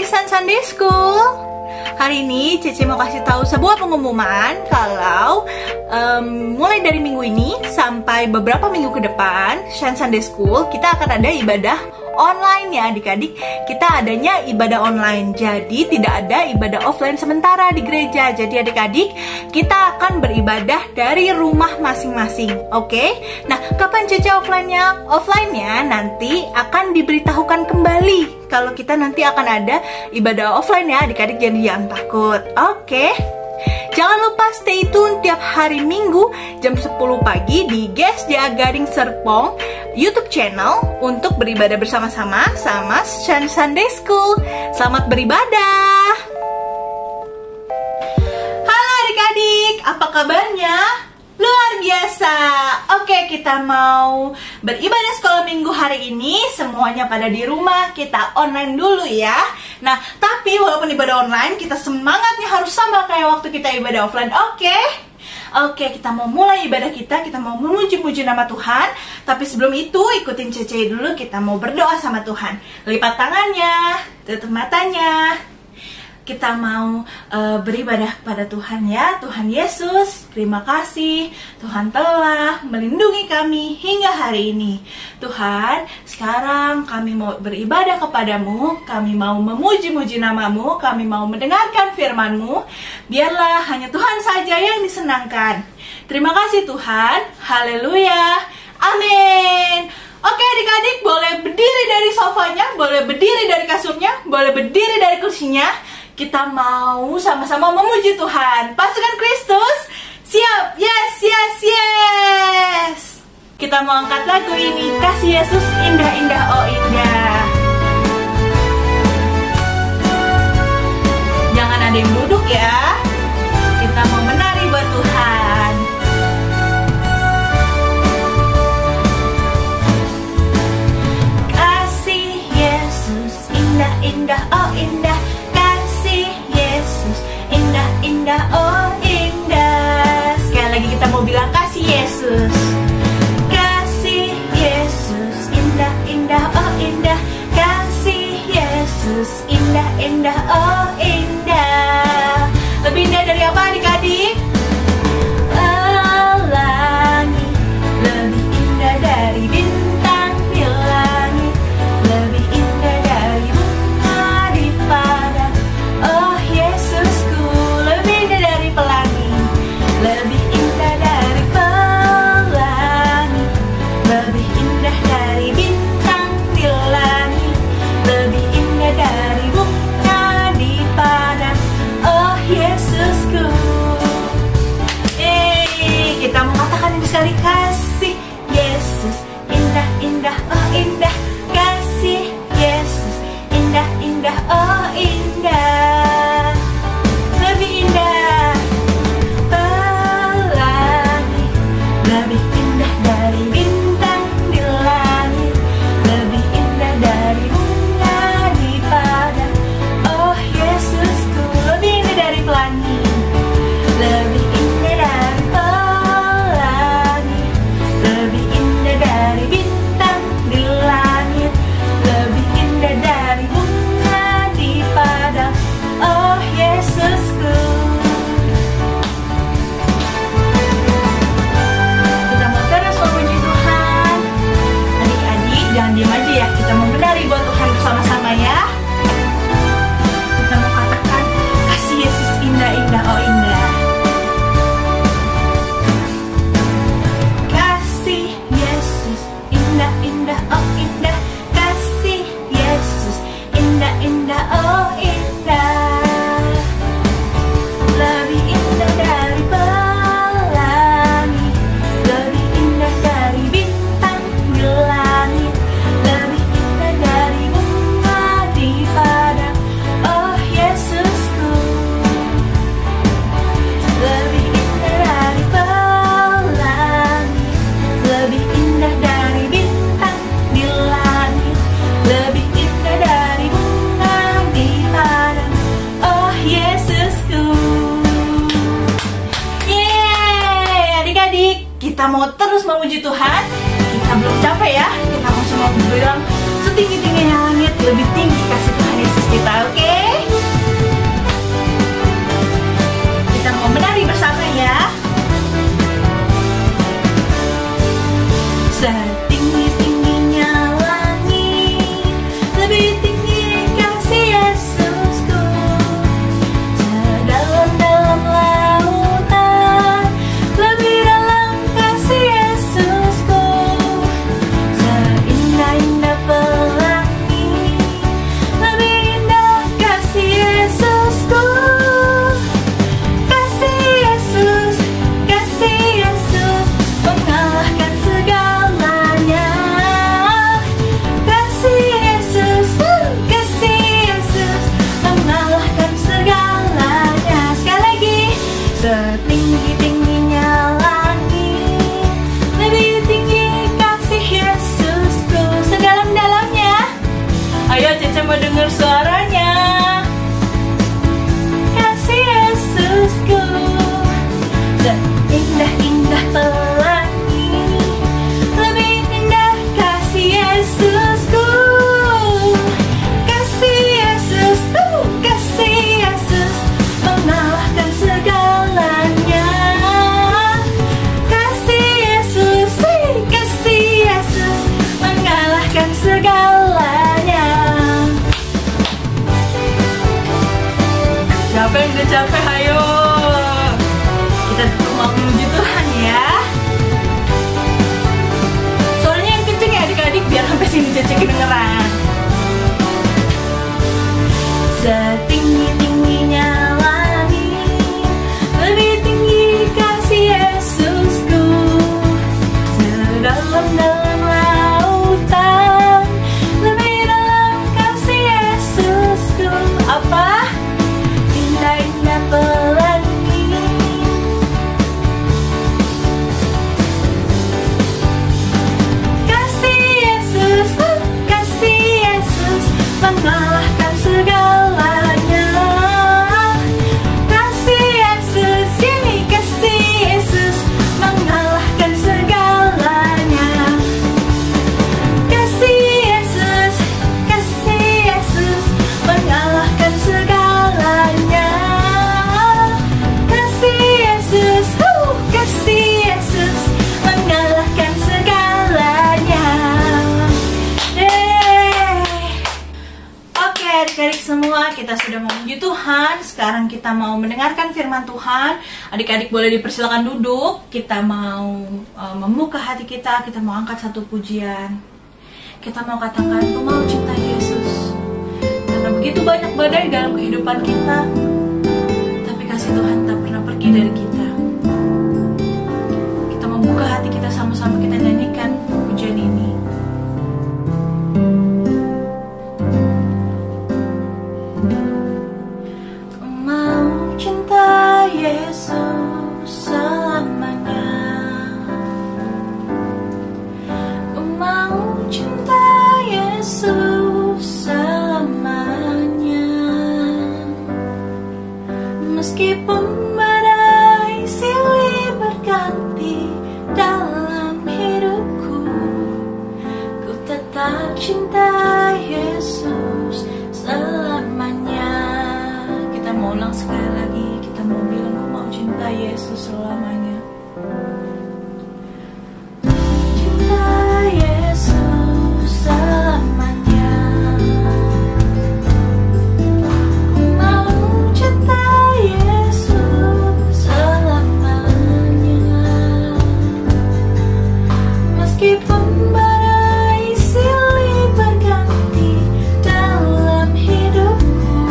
Insan Sunday School. Hari ini Cece mau kasih tahu sebuah pengumuman kalau mulai dari minggu ini sampai beberapa minggu ke depan, Insan Sunday School kita akan ada ibadah online ya adik-adik. Kita adanya ibadah online, jadi tidak ada ibadah offline sementara di gereja. Jadi adik-adik, kita akan beribadah dari rumah masing-masing. Oke? Nah, kapan Cece offline-nya? Offline-nya nanti akan diberitahukan kembali kalau kita nanti akan ada ibadah offline ya adik-adik, jadi jangan takut. Oke? Jangan lupa stay tune tiap hari Minggu jam 10 pagi di GSJ Garing Serpong YouTube channel untuk beribadah bersama-sama sama Sunday School. Selamat beribadah. Halo adik-adik, apa kabarnya? Luar biasa. Oke, kita mau beribadah sekolah minggu hari ini. Semuanya pada di rumah, kita online dulu ya. Nah, tapi walaupun ibadah online, kita semangatnya harus sama kayak waktu kita ibadah offline. Oke, kita mau mulai ibadah kita mau memuji-muji nama Tuhan. Tapi sebelum itu, ikutin Cece dulu, kita mau berdoa sama Tuhan. Lipat tangannya, tutup matanya. Kita mau beribadah kepada Tuhan ya. Tuhan Yesus, terima kasih Tuhan telah melindungi kami hingga hari ini. Tuhan, sekarang kami mau beribadah kepadamu. Kami mau memuji-muji namamu. Kami mau mendengarkan firman-Mu. Biarlah hanya Tuhan saja yang disenangkan. Terima kasih Tuhan. Haleluya. Amin. Oke adik-adik, boleh berdiri dari sofanya, boleh berdiri dari kasurnya, boleh berdiri dari kursinya. Kita mau sama-sama memuji Tuhan. Pasukan Kristus, siap? Yes, yes, yes. Kita mau angkat lagu ini, Kasih Yesus Indah-Indah, oh indah. Jangan ada yang duduk ya. Kita mau menari buat Tuhan. Kasih Yesus indah-indah, oh indah. Indah, oh indah. Sekali lagi kita mau bilang kasih Yesus. Kasih Yesus indah, indah, oh indah. Kasih Yesus indah, indah, oh indah. Lebih indah dari apa adik-adik? Pelangi, lebih indah dari bintang di langit, lebih indah dari bunga di padang. Oh Yesusku, pelangi, lebih indah dari pelangi, lebih indah dari bintang di langit, lebih indah dari bunga di padang. Oh Yesusku. Kita mau katakan ini sekali, kasih Yesus indah, indah, oh indah. Kasih Yesus indah, indah, oh indah. Lebih indah lebih indah dari bintang di langit, lebih indah dari bunga di padang. Oh Yesusku, lebih indah dari pelangi, lebih indah dari pelangi, lebih indah dari bintang di langit, lebih indah dari bunga di padang. Oh Yesusku. Jangan diam aja ya, kita mau menari buat Tuhan bersama-sama ya. Kita mau katakan, kasih Yesus indah-indah, oh indah. Kasih Yesus indah-indah, oh indah. Kasih Yesus indah-indah, oh indah. Lebih indah dari pelangi, lebih indah dari bintang di langit, lebih indah dari bunga di padang. Oh Yesusku, lebih indah dari pelangi, lebih indah dari bintang di langit, lebih indah dari bunga di padang. Oh Yesusku. Yeay, adik-adik, kita mau terus memuji Tuhan. Kita belum capek ya. Kita mau semua bilang setinggi-tingginya langit, lebih tinggi kasih Tuhan Yesus kita, oke? Setinggi-tingginya langit, lebih tinggi kasih Yesusku. Sedalam-dalam lautan, lebih dalam kasih Yesusku. Seindah-indah pelangi, lebih indah kasih Yesusku. Kasih Yesus, mengalahkan segalanya. Kasih Yesus, mengalahkan segalanya. Sekali lagi, setinggi-tingginya langit, lebih tinggi kasih Yesusku. Sedalam-dalamnya, ayo Cece mau dengar suaranya. Kasih Yesusku, seindah-indah pelangi, lebih indah kasih Yesusku. Kasih Yesus, mengalahkan segalanya. Kasih Yesus, mengalahkan segalanya. Siapa yang udah capek? Ayo kita tetap mau memuji Tuhan ya. Suaranya yang kenceng ya adik-adik, biar sampai sini Cece kedengeran. Setinggi-tingginya langit, lebih tinggi kasih Yesusku. Sedalam-dalam lautan, lebih dalam kasih Yesusku. Apa? Indah-indah pelangi, kasih Yesus, mengalahkan segalanya. Kasih Yesus, mengalahkan segalanya. Kasih Yesus, mengalahkan segalanya. Kasih Yesus, mengalahkan segalanya. Oke adik-adik semua, kita sudah memuji Tuhan. Sekarang kita mau mendengarkan firman Tuhan. Adik-adik boleh dipersilakan duduk. Kita mau membuka hati kita mau angkat satu pujian. Kita mau katakan, aku mau cinta Yesus. Karena begitu banyak badai dalam kehidupan kita, tapi kasih Tuhan tak pernah pergi dari kita. Kita mau buka hati kita, sama-sama kita nyanyikan pujian ini. Aku mau cinta Yesus selamanya. Aku mau cinta Yesus selamanya. Meskipun badai silih berganti dalam hidupku, ku tetap cinta Yesus selamanya. Kita mau ulang sekali lagi, kita mau bilang ku mau cinta Yesus selamanya. Cinta Yesus selamanya. Ku mau cinta Yesus selamanya. Meskipun badai silih berganti dalam hidupku,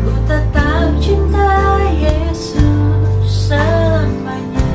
ku tetap cinta Yesus selamanya.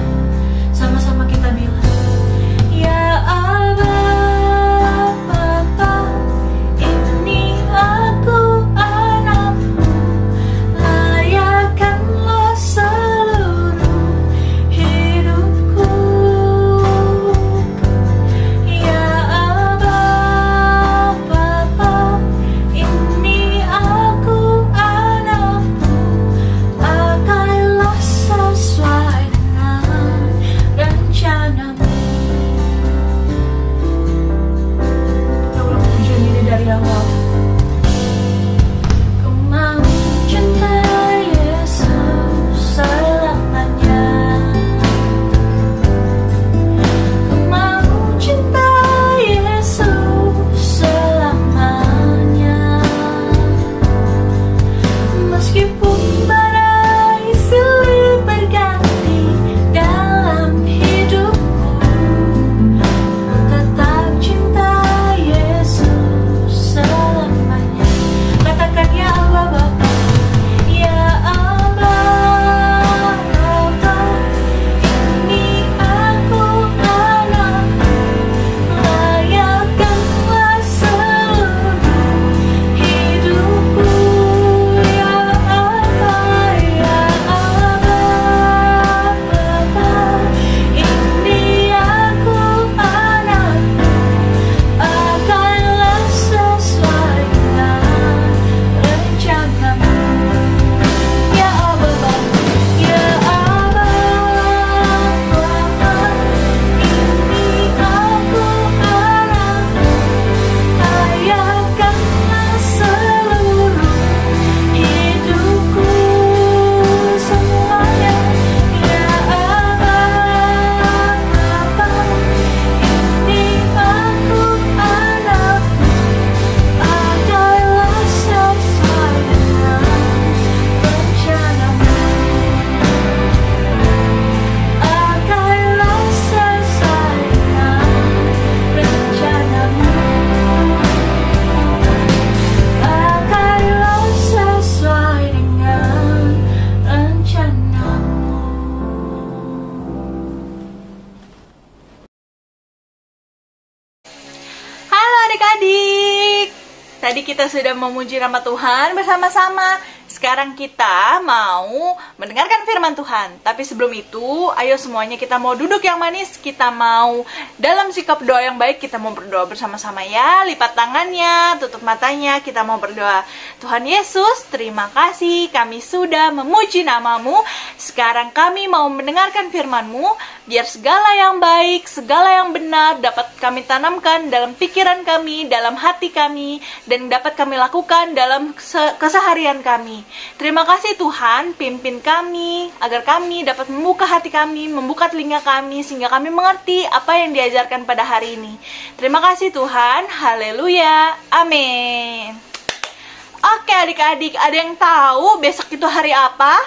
adik-adik, tadi kita sudah memuji nama Tuhan bersama-sama. Sekarang kita mau mendengarkan firman Tuhan. Tapi sebelum itu, ayo semuanya kita mau duduk yang manis. Kita mau dalam sikap doa yang baik. Kita mau berdoa bersama-sama ya. Lipat tangannya, tutup matanya. Kita mau berdoa. Tuhan Yesus, terima kasih. Kami sudah memuji nama-Mu. Sekarang kami mau mendengarkan firman-Mu. Biar segala yang baik, segala yang benar dapat kami tanamkan dalam pikiran kami, dalam hati kami, dan dapat kami lakukan dalam keseharian kami. Terima kasih Tuhan, pimpin kami agar kami dapat membuka hati kami, membuka telinga kami, sehingga kami mengerti apa yang diajarkan pada hari ini. Terima kasih Tuhan, haleluya, amin. Oke adik-adik, ada yang tahu besok itu hari apa?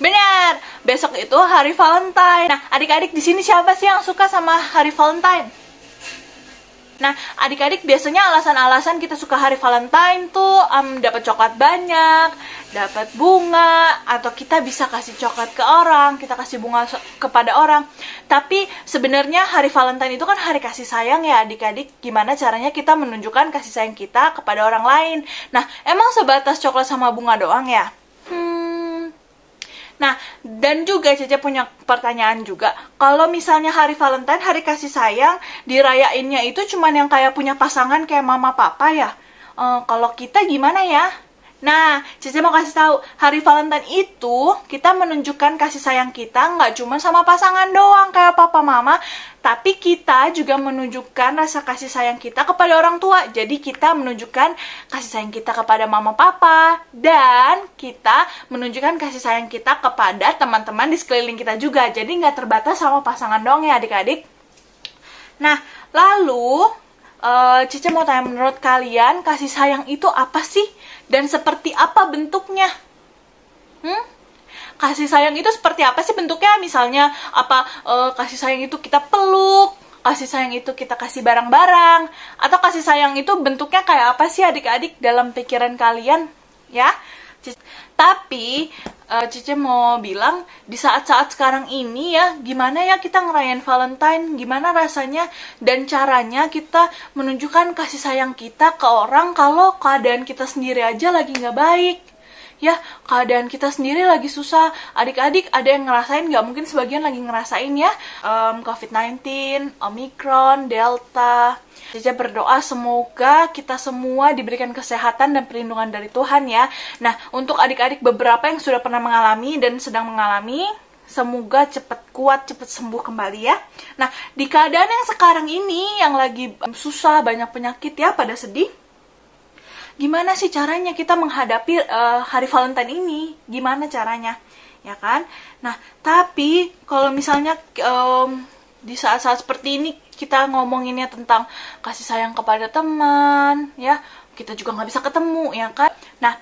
Benar, besok itu hari Valentine. Nah, adik-adik di sini siapa sih yang suka sama hari Valentine? Nah, adik-adik biasanya alasan-alasan kita suka hari Valentine tuh dapat coklat banyak, dapat bunga, atau kita bisa kasih coklat ke orang, kita kasih bunga kepada orang. Tapi sebenarnya hari Valentine itu kan hari kasih sayang ya adik-adik. Gimana caranya kita menunjukkan kasih sayang kita kepada orang lain? Nah, emang sebatas coklat sama bunga doang ya? Nah, dan juga Cece punya pertanyaan juga. Kalau misalnya hari Valentine, hari kasih sayang, dirayainnya itu cuman yang kayak punya pasangan kayak mama papa ya? Kalau kita gimana ya? Nah, Cece mau kasih tahu, hari Valentine itu kita menunjukkan kasih sayang kita nggak cuma sama pasangan doang kayak papa mama, tapi kita juga menunjukkan rasa kasih sayang kita kepada orang tua. Jadi kita menunjukkan kasih sayang kita kepada mama papa, dan kita menunjukkan kasih sayang kita kepada teman-teman di sekeliling kita juga. Jadi nggak terbatas sama pasangan doang ya adik-adik. Nah, lalu Cece mau tanya, menurut kalian kasih sayang itu apa sih? Dan seperti apa bentuknya? Kasih sayang itu seperti apa sih bentuknya? Misalnya, apa kasih sayang itu kita peluk? Kasih sayang itu kita kasih barang-barang? Atau kasih sayang itu bentuknya kayak apa sih adik-adik dalam pikiran kalian? Ya, tapi Cece mau bilang, di saat-saat sekarang ini ya, gimana ya kita ngerayain Valentine, gimana rasanya dan caranya kita menunjukkan kasih sayang kita ke orang kalau keadaan kita sendiri aja lagi nggak baik. Ya, keadaan kita sendiri lagi susah. Adik-adik ada yang ngerasain nggak? Mungkin sebagian lagi ngerasain ya, COVID-19, Omicron, Delta. Cece berdoa semoga kita semua diberikan kesehatan dan perlindungan dari Tuhan ya. Nah, untuk adik-adik beberapa yang sudah pernah mengalami dan sedang mengalami, semoga cepat kuat, cepat sembuh kembali ya. Nah, di keadaan yang sekarang ini yang lagi susah, banyak penyakit ya, pada sedih, gimana sih caranya kita menghadapi hari Valentine ini? Gimana caranya? Ya kan? Nah, tapi kalau misalnya di saat-saat seperti ini kita ngomonginnya tentang kasih sayang kepada teman, ya, kita juga nggak bisa ketemu, ya kan? Nah,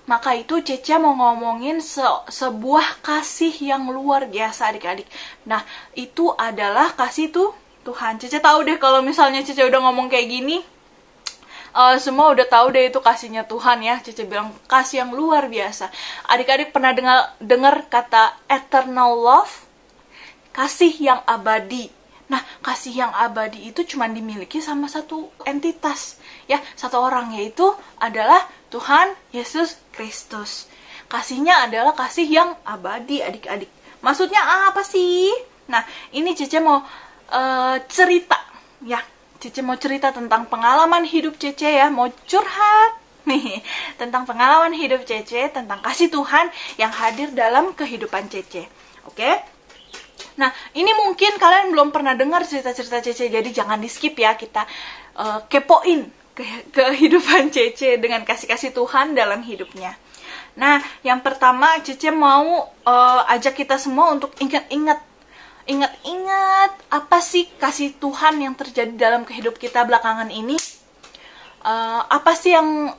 maka itu Cece mau ngomongin sebuah kasih yang luar biasa adik-adik. Nah, itu adalah kasih Tuhan. Cece tahu deh kalau misalnya Cece udah ngomong kayak gini, semua udah tahu deh itu kasihnya Tuhan ya. Cece bilang kasih yang luar biasa. Adik-adik pernah dengar kata eternal love? Kasih yang abadi. Nah, kasih yang abadi itu cuma dimiliki sama satu entitas, ya, satu orang, yaitu adalah Tuhan Yesus Kristus. Kasihnya adalah kasih yang abadi, adik-adik. Maksudnya apa sih? Nah, ini Cece mau cerita, ya. Cece mau cerita tentang pengalaman hidup Cece ya, mau curhat nih tentang pengalaman hidup Cece, tentang kasih Tuhan yang hadir dalam kehidupan Cece. Oke? Nah, ini mungkin kalian belum pernah dengar cerita-cerita Cece, jadi jangan di-skip ya, kita kepoin kehidupan Cece dengan kasih-kasih Tuhan dalam hidupnya. Nah, yang pertama Cece mau ajak kita semua untuk ingat-ingat apa sih kasih Tuhan yang terjadi dalam kehidupan kita belakangan ini. Apa sih yang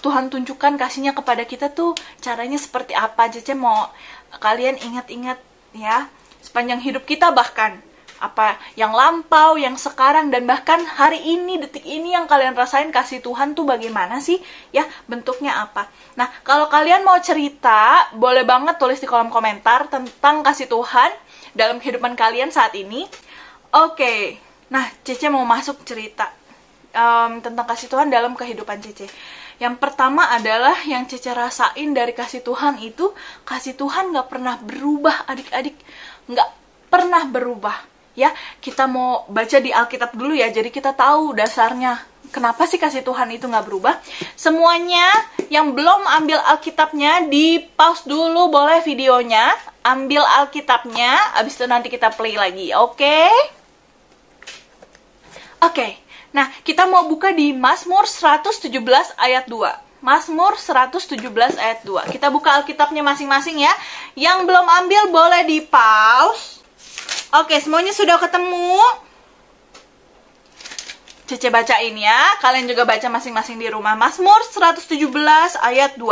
Tuhan tunjukkan kasihnya kepada kita tuh, caranya seperti apa? Cece mau kalian ingat-ingat ya, sepanjang hidup kita, bahkan apa yang lampau, yang sekarang, dan bahkan hari ini, detik ini yang kalian rasain kasih Tuhan tuh bagaimana sih ya, bentuknya apa. Nah, kalau kalian mau cerita, boleh banget tulis di kolom komentar tentang kasih Tuhan dalam kehidupan kalian saat ini. Oke, Nah, Cece mau masuk cerita tentang kasih Tuhan dalam kehidupan Cece. Yang pertama adalah yang Cece rasain dari kasih Tuhan itu, kasih Tuhan gak pernah berubah adik-adik. Gak pernah berubah. Ya, kita mau baca di Alkitab dulu ya, jadi kita tahu dasarnya. Kenapa sih kasih Tuhan itu gak berubah? Semuanya yang belum ambil Alkitabnya, di pause dulu boleh videonya. Ambil Alkitabnya, abis itu nanti kita play lagi, oke? Oke, nah kita mau buka di Mazmur 117 ayat 2. Mazmur 117 ayat 2. Kita buka Alkitabnya masing-masing ya. Yang belum ambil boleh di pause. Oke, semuanya sudah ketemu? Cece bacain ya. Kalian juga baca masing-masing di rumah. Mazmur 117 ayat 2.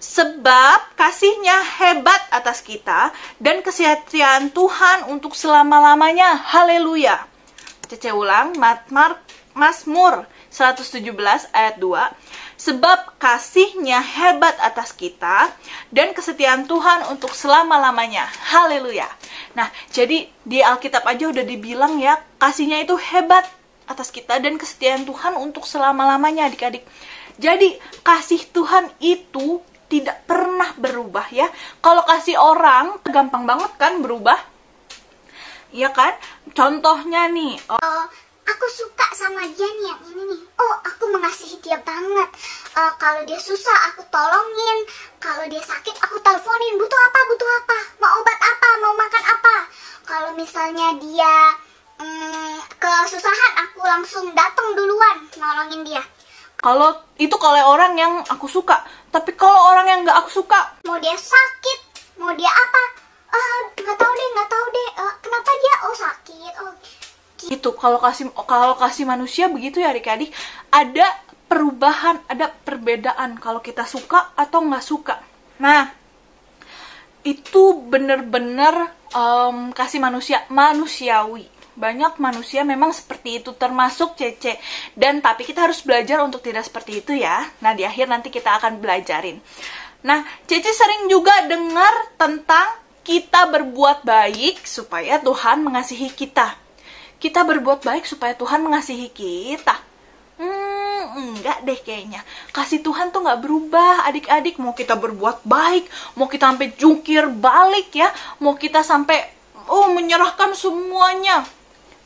Sebab kasih-Nya hebat atas kita dan kesetiaan Tuhan untuk selama-lamanya. Haleluya. Cece ulang, Mazmur 117 ayat 2. Sebab kasih-Nya hebat atas kita dan kesetiaan Tuhan untuk selama-lamanya. Haleluya. Nah, jadi di Alkitab aja udah dibilang ya, kasih-Nya itu hebat atas kita dan kesetiaan Tuhan untuk selama-lamanya, adik-adik. Jadi, kasih Tuhan itu tidak pernah berubah ya. Kalau kasih orang, gampang banget kan berubah? Iya kan? Contohnya nih, aku suka sama dia nih, yang ini nih. Oh, aku mengasihi dia banget. Kalau dia susah, aku tolongin. Kalau dia sakit, aku teleponin. Butuh apa? Butuh apa? Mau obat apa? Mau makan apa? Kalau misalnya dia kesusahan, aku langsung datang duluan nolongin dia. Kalau orang yang aku suka. Tapi kalau orang yang nggak aku suka, Mau dia sakit, mau dia apa? Nggak tahu deh. Kenapa dia? Oh, sakit. Oh, gitu. Kalau kasih manusia begitu ya adik-adik, ada perubahan, ada perbedaan kalau kita suka atau nggak suka. Nah, itu bener-bener kasih manusiawi. Banyak manusia memang seperti itu, termasuk Cece. Dan tapi kita harus belajar untuk tidak seperti itu ya. Nah, di akhir nanti kita akan belajarin. Nah, Cece sering juga dengar tentang kita berbuat baik supaya Tuhan mengasihi kita. Kita berbuat baik supaya Tuhan mengasihi kita. Enggak deh kayaknya. Kasih Tuhan tuh nggak berubah, adik-adik. Mau kita berbuat baik, mau kita sampai jungkir balik ya, mau kita sampai menyerahkan semuanya.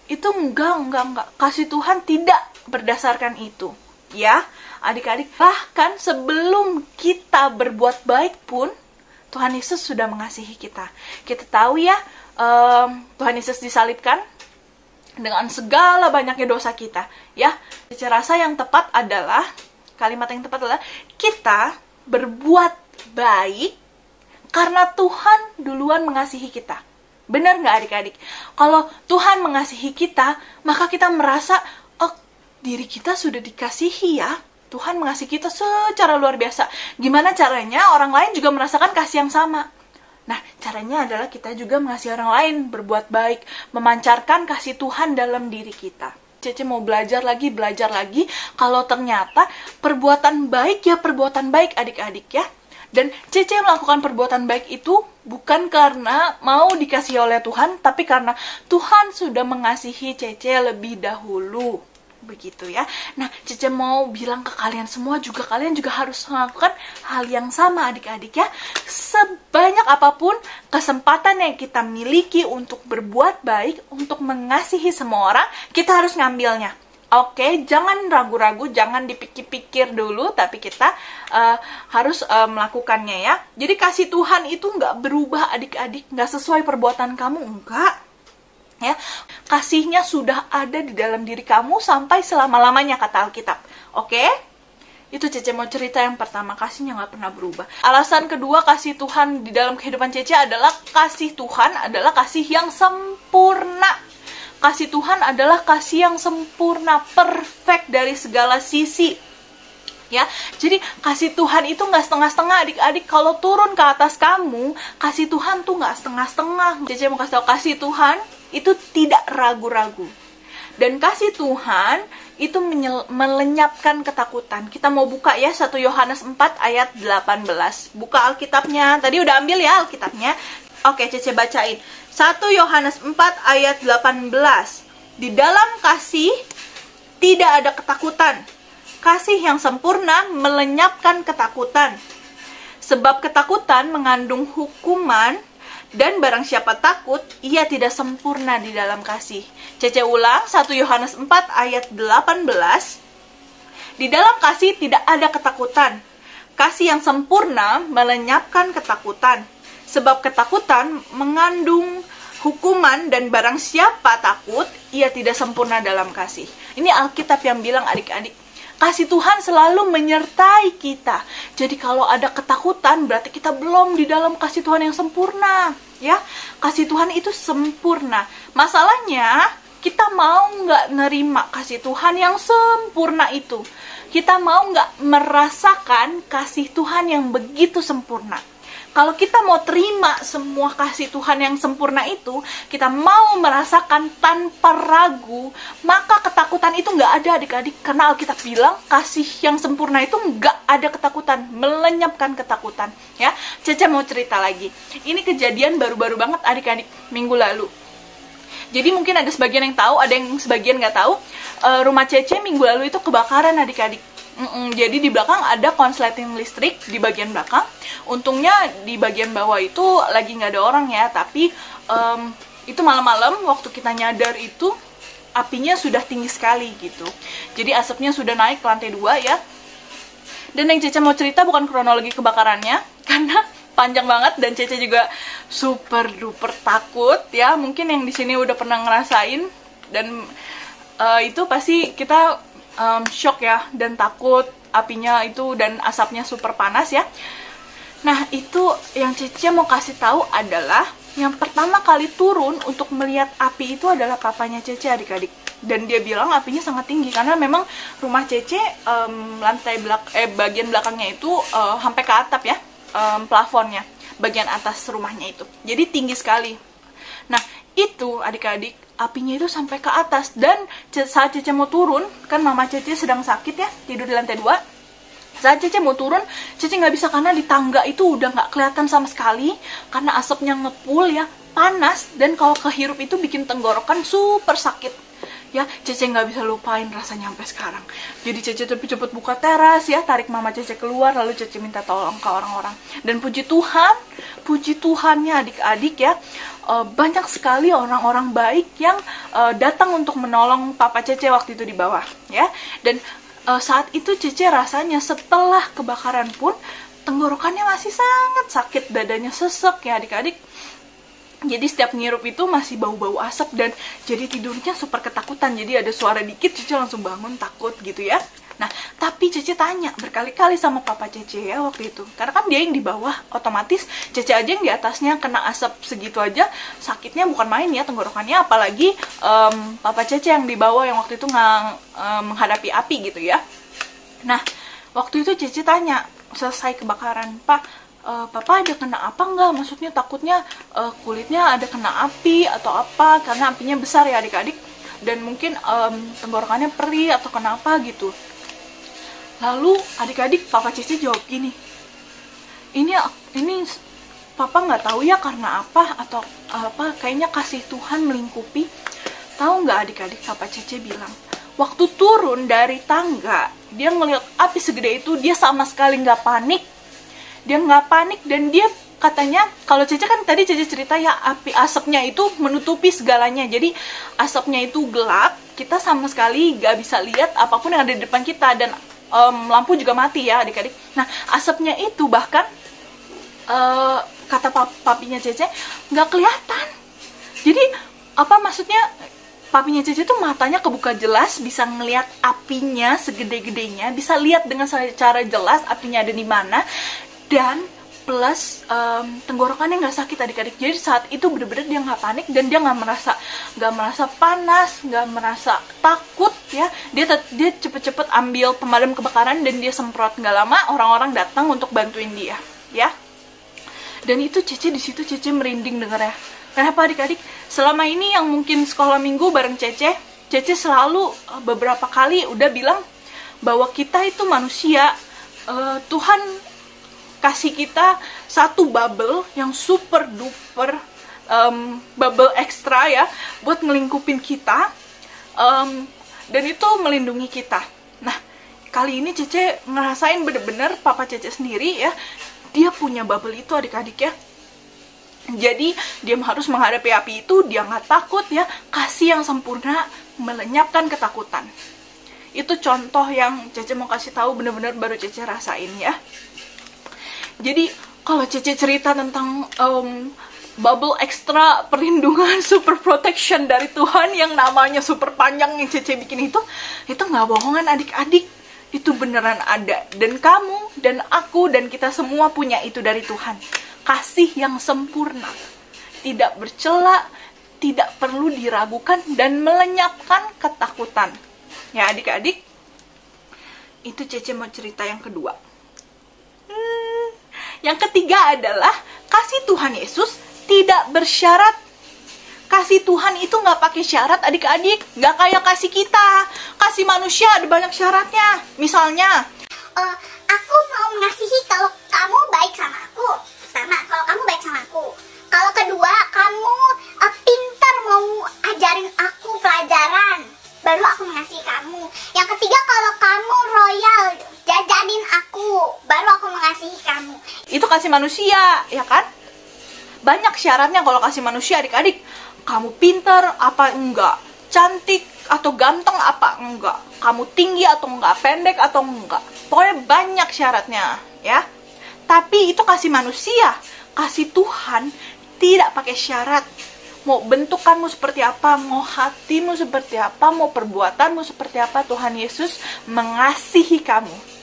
Itu enggak. Kasih Tuhan tidak berdasarkan itu. Ya, adik-adik. Bahkan sebelum kita berbuat baik pun, Tuhan Yesus sudah mengasihi kita. Kita tahu ya, Tuhan Yesus disalibkan dengan segala banyaknya dosa kita. Ya, secara rasa yang tepat adalah, kalimat yang tepat adalah, kita berbuat baik karena Tuhan duluan mengasihi kita. Benar nggak adik-adik? Kalau Tuhan mengasihi kita, maka kita merasa, diri kita sudah dikasihi ya. Tuhan mengasihi kita secara luar biasa. Gimana caranya orang lain juga merasakan kasih yang sama? Nah, caranya adalah kita juga mengasihi orang lain, berbuat baik, memancarkan kasih Tuhan dalam diri kita. Cece mau belajar lagi, kalau ternyata perbuatan baik ya perbuatan baik adik-adik ya. Dan Cece melakukan perbuatan baik itu bukan karena mau dikasihi oleh Tuhan, tapi karena Tuhan sudah mengasihi Cece lebih dahulu. Begitu ya. Nah, Cece mau bilang ke kalian semua juga, kalian juga harus melakukan hal yang sama adik-adik ya. Sebanyak apapun kesempatan yang kita miliki untuk berbuat baik, untuk mengasihi semua orang, kita harus ngambilnya. Oke, jangan ragu-ragu, jangan dipikir-pikir dulu, tapi kita harus melakukannya ya. Jadi kasih Tuhan itu nggak berubah adik-adik, nggak sesuai perbuatan kamu, enggak. Ya, kasihnya sudah ada di dalam diri kamu sampai selama-lamanya kata Alkitab. Oke? Itu Cece mau cerita yang pertama, kasihnya nggak pernah berubah. Alasan kedua kasih Tuhan di dalam kehidupan Cece adalah kasih Tuhan adalah kasih yang sempurna. Kasih Tuhan adalah kasih yang sempurna, perfect dari segala sisi. Ya, jadi kasih Tuhan itu nggak setengah-setengah adik-adik. Kalau turun ke atas kamu, kasih Tuhan tuh nggak setengah-setengah. Cece mau kasih tahu, kasih Tuhan itu tidak ragu-ragu. Dan kasih Tuhan itu melenyapkan ketakutan. Kita mau buka ya 1 Yohanes 4 ayat 18. Buka Alkitabnya. Tadi udah ambil ya Alkitabnya. Oke, Cece bacain. 1 Yohanes 4 ayat 18. Di dalam kasih tidak ada ketakutan. Kasih yang sempurna melenyapkan ketakutan. Sebab ketakutan mengandung hukuman, dan barang siapa takut, ia tidak sempurna di dalam kasih. Cece ulang, 1 Yohanes 4 ayat 18. Di dalam kasih tidak ada ketakutan. Kasih yang sempurna melenyapkan ketakutan. Sebab ketakutan mengandung hukuman, dan barang siapa takut, ia tidak sempurna dalam kasih. Ini Alkitab yang bilang, adik-adik. Kasih Tuhan selalu menyertai kita. Jadi kalau ada ketakutan, berarti kita belum di dalam kasih Tuhan yang sempurna. Ya, kasih Tuhan itu sempurna. Masalahnya, kita mau nggak nerima kasih Tuhan yang sempurna itu? Kita mau nggak merasakan kasih Tuhan yang begitu sempurna? Kalau kita mau terima semua kasih Tuhan yang sempurna itu, kita mau merasakan tanpa ragu, maka ketakutan itu nggak ada, adik-adik. Karena Alkitab bilang kasih yang sempurna itu nggak ada ketakutan, melenyapkan ketakutan. Ya, Cece mau cerita lagi. Ini kejadian baru-baru banget, adik-adik, minggu lalu. Jadi mungkin ada sebagian yang tahu, ada yang sebagian nggak tahu. Rumah Cece minggu lalu itu kebakaran, adik-adik. Jadi di belakang ada konsleting listrik di bagian belakang. Untungnya di bagian bawah itu lagi nggak ada orang ya. Tapi itu malam-malam waktu kita nyadar itu apinya sudah tinggi sekali gitu. Jadi asapnya sudah naik ke lantai 2 ya. Dan yang Cece mau cerita bukan kronologi kebakarannya, karena panjang banget dan Cece juga super duper takut ya. Mungkin yang di sini udah pernah ngerasain, dan itu pasti kita shock ya, dan takut apinya itu dan asapnya super panas ya. Nah, itu yang Cece mau kasih tahu adalah yang pertama kali turun untuk melihat api itu adalah papanya Cece, adik-adik. Dan dia bilang apinya sangat tinggi karena memang rumah Cece bagian belakangnya itu sampai ke atap ya, plafonnya, bagian atas rumahnya itu. Jadi tinggi sekali. Nah, itu adik-adik, apinya itu sampai ke atas. Dan saat Cece mau turun, kan mama Cece sedang sakit ya, tidur di lantai 2. Saat Cece mau turun, Cece nggak bisa karena di tangga itu udah nggak kelihatan sama sekali, karena asapnya ngepul ya, panas, dan kalau kehirup itu bikin tenggorokan super sakit. Ya, Cece nggak bisa lupain rasanya sampai sekarang. Jadi Cece cepet-cepet buka teras ya, tarik mama Cece keluar, lalu Cece minta tolong ke orang-orang. Dan puji Tuhannya adik-adik ya, banyak sekali orang-orang baik yang datang untuk menolong papa Cece waktu itu di bawah ya. Dan saat itu Cece rasanya setelah kebakaran pun tenggorokannya masih sangat sakit, dadanya sesek ya adik-adik. Jadi setiap ngirup itu masih bau-bau asap, dan jadi tidurnya super ketakutan. Jadi ada suara dikit Cece langsung bangun takut gitu ya. Nah, tapi Cece tanya berkali-kali sama papa Cece ya waktu itu. Karena kan dia yang di bawah, otomatis Cece aja yang di atasnya kena asap segitu aja sakitnya bukan main ya tenggorokannya. Apalagi papa Cece yang di bawah yang waktu itu menghadapi api gitu ya. Nah, waktu itu Cece tanya selesai kebakaran, Papa ada kena apa nggak? Maksudnya takutnya kulitnya ada kena api atau apa, karena apinya besar ya adik-adik, dan mungkin tenggorokannya perih atau kenapa gitu. Lalu adik-adik, papa Cece jawab gini, ini papa nggak tahu ya karena apa atau apa, kayaknya kasih Tuhan melingkupi. Tahu nggak adik-adik, papa Cece bilang waktu turun dari tangga dia ngelihat api segede itu, dia sama sekali nggak panik. Dia nggak panik, dan dia katanya, kalau Cece kan tadi Cece cerita ya, api asapnya itu menutupi segalanya. Jadi asapnya itu gelap, kita sama sekali nggak bisa lihat apapun yang ada di depan kita, dan lampu juga mati ya adik-adik. Nah, asapnya itu bahkan kata papinya Cece nggak kelihatan. Jadi apa maksudnya, papinya Cece tuh matanya kebuka jelas, bisa ngelihat apinya segede-gedenya, bisa lihat dengan secara jelas apinya ada di mana. Dan plus tenggorokannya nggak sakit adik-adik. Jadi saat itu bener-bener dia nggak panik, dan dia nggak merasa panas, nggak merasa takut ya. Dia cepet-cepet ambil pemadam kebakaran dan dia semprot. Nggak lama orang-orang datang untuk bantuin dia ya. Dan itu Cece di situ Cece merinding denger ya. Kenapa adik-adik? Selama ini yang mungkin sekolah minggu bareng Cece selalu beberapa kali udah bilang bahwa kita itu manusia, Tuhan kasih kita satu bubble yang super duper bubble ekstra ya, buat ngelingkupin kita. Dan itu melindungi kita. Nah, kali ini Cece ngerasain bener-bener papa Cece sendiri ya, dia punya bubble itu adik-adik ya. Jadi dia harus menghadapi api itu, dia nggak takut ya. Kasih yang sempurna melenyapkan ketakutan. Itu contoh yang Cece mau kasih tahu, bener-bener baru Cece rasain ya. Jadi kalau Cece cerita tentang bubble extra perlindungan, super protection dari Tuhan yang namanya super panjang yang Cece bikin itu nggak bohongan adik-adik. Itu beneran ada. Dan kamu, dan aku, dan kita semua punya itu dari Tuhan. Kasih yang sempurna. Tidak bercela, tidak perlu diragukan, dan melenyapkan ketakutan. Ya adik-adik, itu Cece mau cerita yang kedua. Yang ketiga adalah kasih Tuhan Yesus tidak bersyarat. Kasih Tuhan itu nggak pakai syarat adik-adik, nggak kayak kasih kita. Kasih manusia ada banyak syaratnya. Misalnya, aku mau mengasihi kalau kamu baik sama aku. Pertama, kalau kamu baik sama aku. Kalau kedua, kamu pintar mau ajarin aku pelajaran, baru aku mengasihi kamu. Yang ketiga, kalau kamu royal, jajanin aku, baru aku mengasihi kamu. Itu kasih manusia, ya kan? Banyak syaratnya kalau kasih manusia adik-adik. Kamu pintar apa enggak? Cantik atau ganteng apa enggak? Kamu tinggi atau enggak? Pendek atau enggak? Pokoknya banyak syaratnya, ya. Tapi itu kasih manusia. Kasih Tuhan tidak pakai syarat. Mau bentukanmu seperti apa, mau hatimu seperti apa, mau perbuatanmu seperti apa, Tuhan Yesus mengasihi kamu.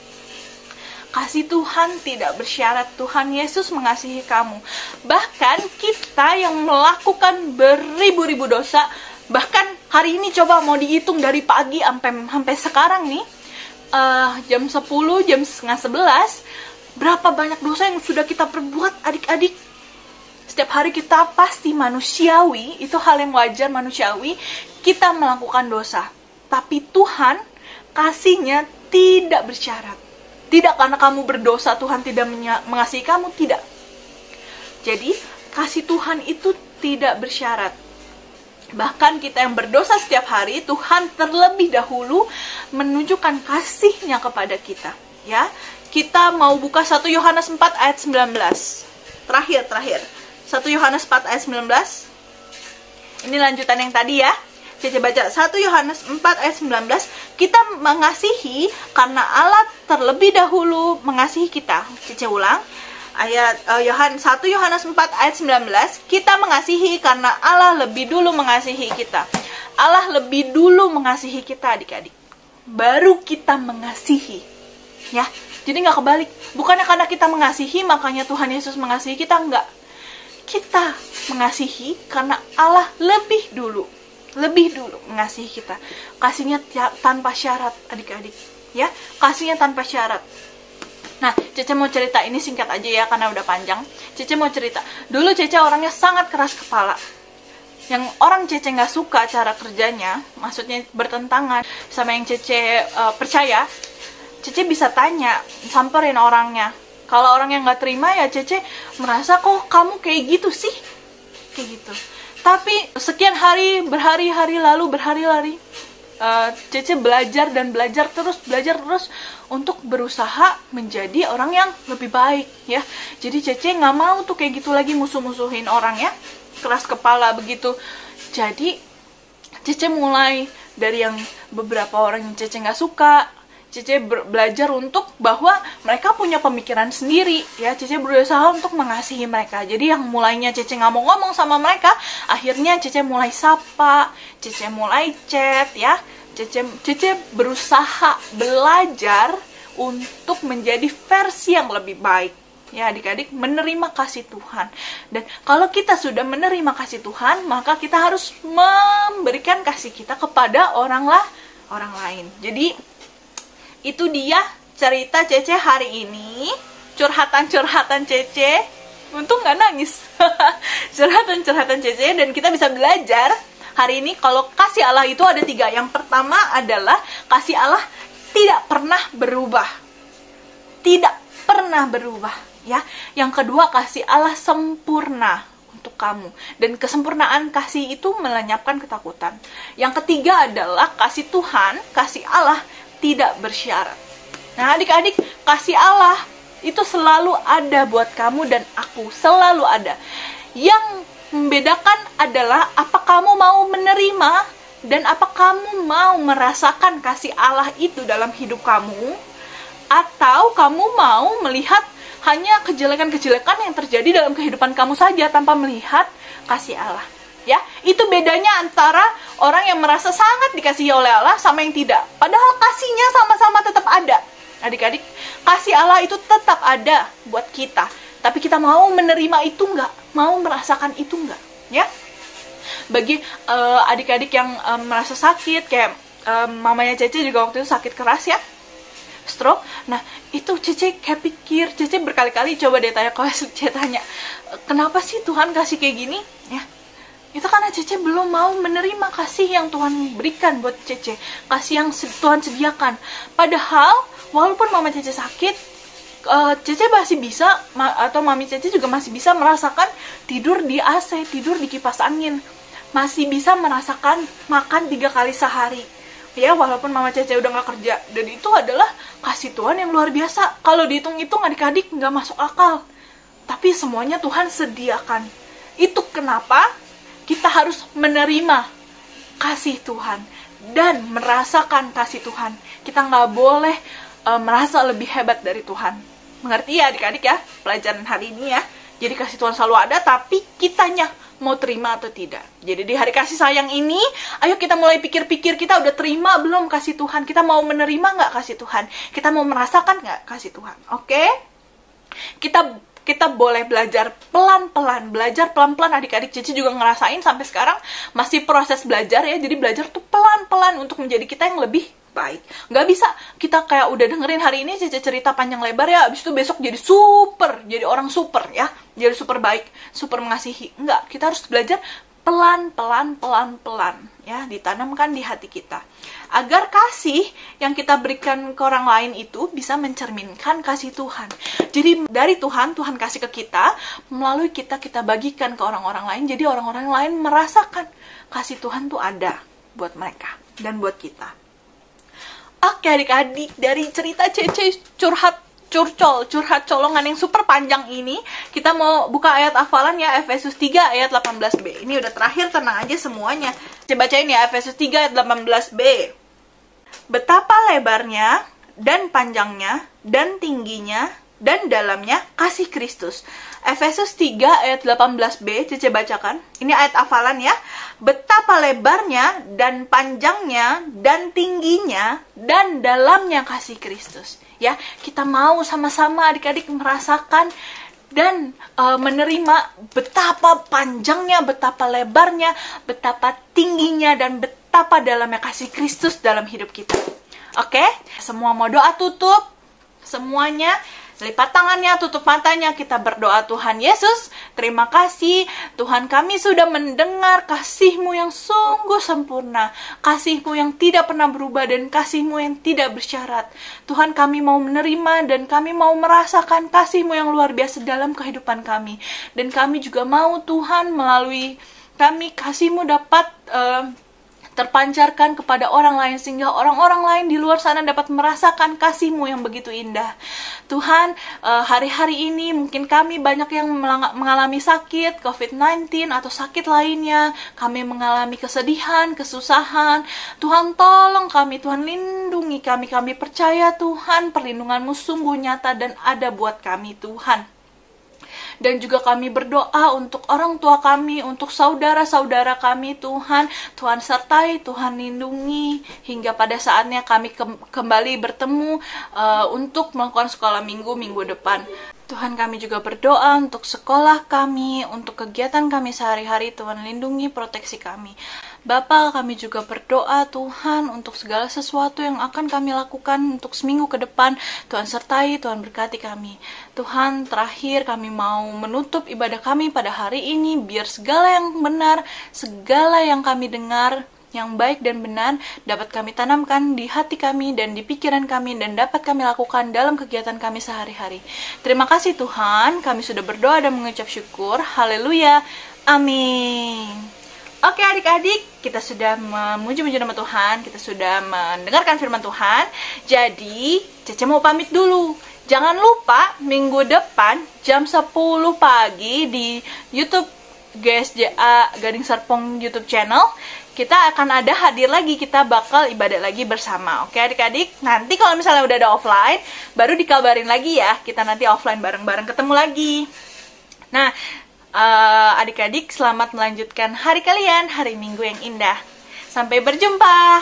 Kasih Tuhan tidak bersyarat. Tuhan Yesus mengasihi kamu. Bahkan kita yang melakukan beribu-ribu dosa, bahkan hari ini coba mau dihitung dari pagi sampai sekarang nih, jam 10, jam setengah 11, berapa banyak dosa yang sudah kita perbuat adik-adik. Setiap hari kita pasti manusiawi, itu hal yang wajar manusiawi, kita melakukan dosa. Tapi Tuhan kasihnya tidak bersyarat. Tidak karena kamu berdosa Tuhan tidak mengasihi kamu, tidak. Jadi kasih Tuhan itu tidak bersyarat. Bahkan kita yang berdosa setiap hari, Tuhan terlebih dahulu menunjukkan kasih-Nya kepada kita. Ya, kita mau buka 1 Yohanes 4 ayat 19. Terakhir. 1 Yohanes 4 ayat 19. Ini lanjutan yang tadi ya. Cece baca 1 Yohanes 4 ayat 19. Kita mengasihi karena Allah terlebih dahulu mengasihi kita. Cece ulang. Ayat 1 Yohanes 4 ayat 19. Kita mengasihi karena Allah lebih dulu mengasihi kita. Allah lebih dulu mengasihi kita adik-adik. Baru kita mengasihi. Ya. Jadi nggak kebalik. Bukannya karena kita mengasihi makanya Tuhan Yesus mengasihi kita, enggak. Kita mengasihi karena Allah lebih dulu mengasihi kita. Kasihnya tanpa syarat adik-adik, ya. Kasihnya tanpa syarat. Nah, Cece mau cerita ini singkat aja ya karena udah panjang. Cece mau cerita. Dulu Cece orangnya sangat keras kepala. Yang orang Cece nggak suka cara kerjanya, maksudnya bertentangan sama yang Cece percaya, Cece bisa tanya, samperin orangnya. Kalau orang yang nggak terima ya Cece merasa kok kamu kayak gitu sih, kayak gitu. Tapi sekian hari, berhari-hari lalu, Cece belajar terus untuk berusaha menjadi orang yang lebih baik, ya. Jadi Cece nggak mau tuh kayak gitu lagi musuh-musuhin orang ya, keras kepala begitu. Jadi Cece mulai dari yang beberapa orang yang Cece nggak suka. Cece belajar untuk bahwa mereka punya pemikiran sendiri, ya. Cece berusaha untuk mengasihi mereka. Jadi yang mulainya Cece nggak mau ngomong sama mereka, akhirnya Cece mulai sapa, Cece mulai chat, ya. Cece berusaha belajar untuk menjadi versi yang lebih baik, ya adik-adik, menerima kasih Tuhan. Dan kalau kita sudah menerima kasih Tuhan, maka kita harus memberikan kasih kita kepada orang lain. Jadi itu dia cerita Cece hari ini, curhatan Cece. Untung nggak nangis. Curhatan Cece, dan kita bisa belajar hari ini kalau kasih Allah itu ada 3. Yang pertama adalah kasih Allah tidak pernah berubah. Tidak pernah berubah, ya. Yang kedua, kasih Allah sempurna. untuk kamu. Dan kesempurnaan kasih itu melenyapkan ketakutan. Yang ketiga adalah kasih Tuhan, kasih Allah tidak bersyarat. Nah adik-adik, kasih Allah itu selalu ada buat kamu dan aku, selalu ada. Yang membedakan adalah apa kamu mau menerima dan apa kamu mau merasakan kasih Allah itu dalam hidup kamu, atau kamu mau melihat hanya kejelekan-kejelekan yang terjadi dalam kehidupan kamu saja tanpa melihat kasih Allah. Ya, itu bedanya antara orang yang merasa sangat dikasihi oleh Allah sama yang tidak. Padahal kasihnya sama-sama tetap ada. Adik-adik, kasih Allah itu tetap ada buat kita. Tapi kita mau menerima itu enggak? Mau merasakan itu enggak? Ya. Bagi adik-adik yang merasa sakit, kayak mamanya Cece juga waktu itu sakit keras ya, stroke. Nah, itu Cece kayak pikir, Cece berkali-kali coba deh tanya, kalau Cece tanya, kenapa sih Tuhan kasih kayak gini? Ya, itu karena Cece belum mau menerima kasih yang Tuhan berikan buat Cece, kasih yang Tuhan sediakan. Padahal, walaupun mama Cece sakit, Cece masih bisa, atau mami Cece juga masih bisa merasakan tidur di AC, tidur di kipas angin. Masih bisa merasakan makan 3 kali sehari. Ya, walaupun mama Cece udah gak kerja. Dan itu adalah kasih Tuhan yang luar biasa. Kalau dihitung-hitung adik-adik gak masuk akal. Tapi semuanya Tuhan sediakan. Itu kenapa kita harus menerima kasih Tuhan dan merasakan kasih Tuhan. Kita gak boleh merasa lebih hebat dari Tuhan. Mengerti ya adik-adik ya pelajaran hari ini ya. Jadi kasih Tuhan selalu ada, tapi kitanya mau terima atau tidak. Jadi di hari kasih sayang ini, ayo kita mulai pikir-pikir, kita udah terima belum kasih Tuhan? Kita mau menerima nggak kasih Tuhan? Kita mau merasakan nggak kasih Tuhan? Oke? Kita boleh belajar pelan-pelan. Belajar pelan-pelan adik-adik. Cici juga ngerasain sampai sekarang masih proses belajar ya. Jadi belajar tuh pelan-pelan untuk menjadi kita yang lebih baik. Nggak bisa kita kayak udah dengerin hari ini Cici cerita panjang lebar ya, abis itu besok jadi orang super ya, jadi super baik, super mengasihi. Enggak, kita harus belajar pelan-pelan ya, ditanamkan di hati kita agar kasih yang kita berikan ke orang lain itu bisa mencerminkan kasih Tuhan. Jadi dari Tuhan kasih ke kita, melalui kita bagikan ke orang-orang lain, jadi orang-orang lain merasakan kasih Tuhan tuh ada buat mereka dan buat kita. Oke adik-adik, dari cerita Cece curhat colongan yang super panjang ini, kita mau buka ayat hafalan ya, Efesus 3 ayat 18b. Ini udah terakhir, tenang aja semuanya. Coba bacain ya, Efesus 3 ayat 18b. Betapa lebarnya dan panjangnya dan tingginya dan dalamnya kasih Kristus. Efesus 3 ayat 18b, Cece bacakan. Ini ayat hafalan ya. Betapa lebarnya dan panjangnya dan tingginya dan dalamnya kasih Kristus. Ya, kita mau sama-sama adik-adik merasakan dan menerima betapa panjangnya, betapa lebarnya, betapa tingginya dan betapa dalamnya kasih Kristus dalam hidup kita. Oke? Semua mau doa tutup. Semuanya lipat tangannya, tutup matanya, kita berdoa. Tuhan Yesus, terima kasih. Tuhan, kami sudah mendengar kasih-Mu yang sungguh sempurna, kasih-Mu yang tidak pernah berubah, dan kasih-Mu yang tidak bersyarat. Tuhan, kami mau menerima dan kami mau merasakan kasih-Mu yang luar biasa dalam kehidupan kami. Dan kami juga mau Tuhan, melalui kami, kasih-Mu dapat terpancarkan kepada orang lain, sehingga orang-orang lain di luar sana dapat merasakan kasih-Mu yang begitu indah. Tuhan, hari-hari ini mungkin kami banyak yang mengalami sakit, COVID-19 atau sakit lainnya. Kami mengalami kesedihan, kesusahan. Tuhan, tolong kami, Tuhan lindungi kami. Kami percaya Tuhan, perlindungan-Mu sungguh nyata dan ada buat kami Tuhan. Dan juga kami berdoa untuk orang tua kami, untuk saudara-saudara kami Tuhan. Tuhan sertai, Tuhan lindungi, hingga pada saatnya kami kembali bertemu untuk melakukan sekolah minggu depan. Tuhan, kami juga berdoa untuk sekolah kami, untuk kegiatan kami sehari-hari. Tuhan lindungi, proteksi kami. Bapa, kami juga berdoa Tuhan untuk segala sesuatu yang akan kami lakukan untuk seminggu ke depan. Tuhan sertai, Tuhan berkati kami. Tuhan, terakhir kami mau menutup ibadah kami pada hari ini, biar segala yang benar, segala yang kami dengar, yang baik dan benar dapat kami tanamkan di hati kami dan di pikiran kami, dan dapat kami lakukan dalam kegiatan kami sehari-hari. Terima kasih Tuhan, kami sudah berdoa dan mengucap syukur. Haleluya. Amin. Oke adik-adik, kita sudah memuji-muji nama Tuhan, kita sudah mendengarkan firman Tuhan. Jadi, Cece mau pamit dulu. Jangan lupa minggu depan jam 10 pagi di YouTube GSJA Gading Serpong YouTube channel, kita akan ada hadir lagi, kita bakal ibadat lagi bersama. Oke adik-adik, nanti kalau misalnya udah ada offline, baru dikabarin lagi ya, kita nanti offline bareng-bareng ketemu lagi. Nah, adik-adik selamat melanjutkan hari kalian, hari Minggu yang indah. Sampai berjumpa.